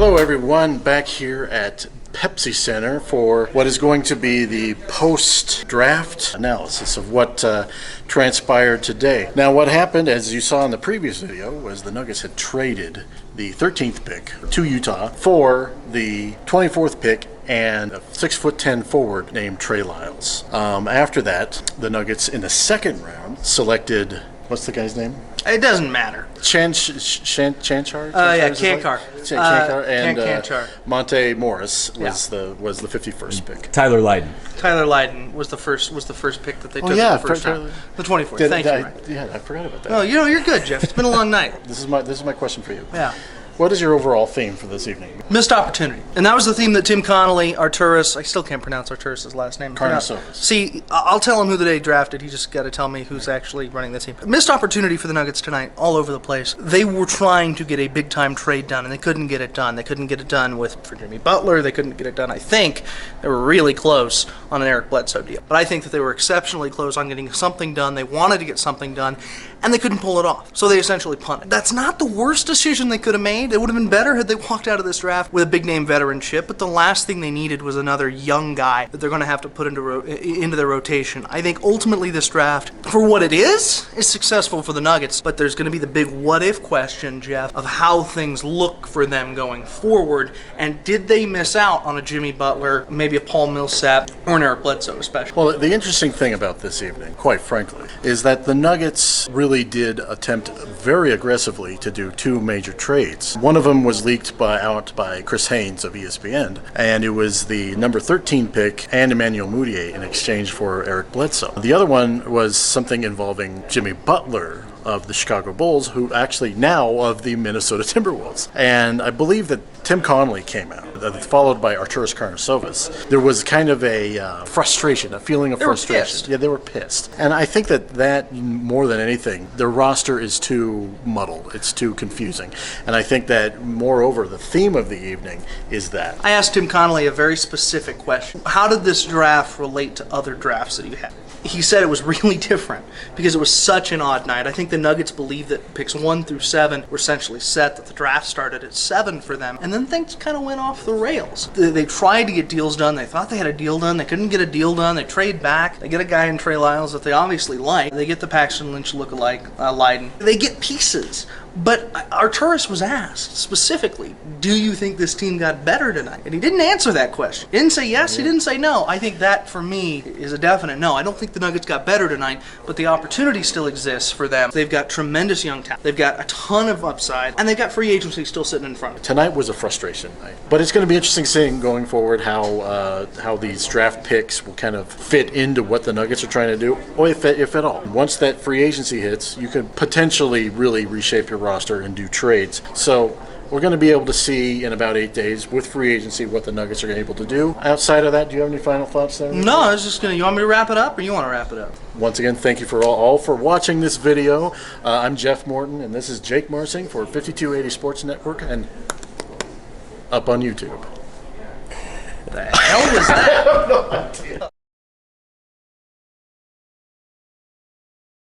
Hello everyone, back here at Pepsi Center for what is going to be the post-draft analysis of what transpired today. Now what happened, as you saw in the previous video, was the Nuggets had traded the 13th pick to Utah for the 24th pick and a 6'10" forward named Trey Lyles. After that, the Nuggets in the second round selected, what's the guy's name? It doesn't matter. Chanchar? Cancar. And Monte Morris was the 51st pick. Tyler Lydon. Tyler Lydon was the first pick that they took in the first round. The 24th. Thank you. Yeah, I forgot about that. Oh, you're good, Jeff. It's been a long night. This is my question for you. Yeah. What is your overall theme for this evening? Missed opportunity. And that was the theme that Tim Connolly, Arturas, I still can't pronounce Arturas' last name. Karnisovas. See, I'll tell him who they drafted. He just got to tell me who's actually running the team. Missed opportunity for the Nuggets tonight, all over the place. They were trying to get a big-time trade done, and they couldn't get it done. They couldn't get it done for Jimmy Butler. They couldn't get it done, I think. They were really close on an Eric Bledsoe deal. But I think that they were exceptionally close on getting something done. They wanted to get something done, and they couldn't pull it off. So they essentially punted. That's not the worst decision they could have made. It would have been better had they walked out of this draft with a big-name veteranship, but the last thing they needed was another young guy that they're going to have to put into their rotation. I think ultimately this draft, for what it is successful for the Nuggets, but there's going to be the big what-if question, Jeff, of how things look for them going forward, and did they miss out on a Jimmy Butler, maybe a Paul Millsap, or an Eric Bledsoe especially? Well, the interesting thing about this evening, quite frankly, is that the Nuggets really did attempt very aggressively to do two major trades. One of them was leaked out by Chris Haynes of ESPN, and it was the number 13 pick and Emmanuel Mudiay in exchange for Eric Bledsoe. The other one was something involving Jimmy Butler of the Chicago Bulls, who actually now of the Minnesota Timberwolves. And I believe that Tim Connolly came out, followed by Arturas Karnisovas. There was kind of a frustration, a feeling of frustration. Yeah, they were pissed. And I think that more than anything, their roster is too muddled. It's too confusing. And I think that, moreover, the theme of the evening is that. I asked Tim Connolly a very specific question. How did this draft relate to other drafts that you had? He said it was really different because it was such an odd night. I think the Nuggets believed that picks 1 through 7 were essentially set, that the draft started at 7 for them, and then things kind of went off the rails. They tried to get deals done. They thought they had a deal done. They couldn't get a deal done. They trade back. They get a guy in Trey Lyles that they obviously like. They get the Paxton Lynch lookalike, Lydon. They get pieces. But Arturas was asked specifically, do you think this team got better tonight? And he didn't answer that question. He didn't say yes, he didn't say no. I think that, for me, is a definite no. I don't think the Nuggets got better tonight, but the opportunity still exists for them. They've got tremendous young talent. They've got a ton of upside, and they've got free agency still sitting in front of them. Tonight was a frustration night. But it's going to be interesting seeing going forward how these draft picks will kind of fit into what the Nuggets are trying to do, or if at all. Once that free agency hits, you could potentially really reshape your roster and do trades. So we're going to be able to see in about 8 days with free agency what the Nuggets are able to do. Outside of that, do you have any final thoughts there? No, I was just going to, you want me to wrap it up or you want to wrap it up? Once again, thank you for all for watching this video. I'm Jeff Morton, and this is Jake Marsing for 5280 Sports Network and up on YouTube. The hell was that? I have no idea.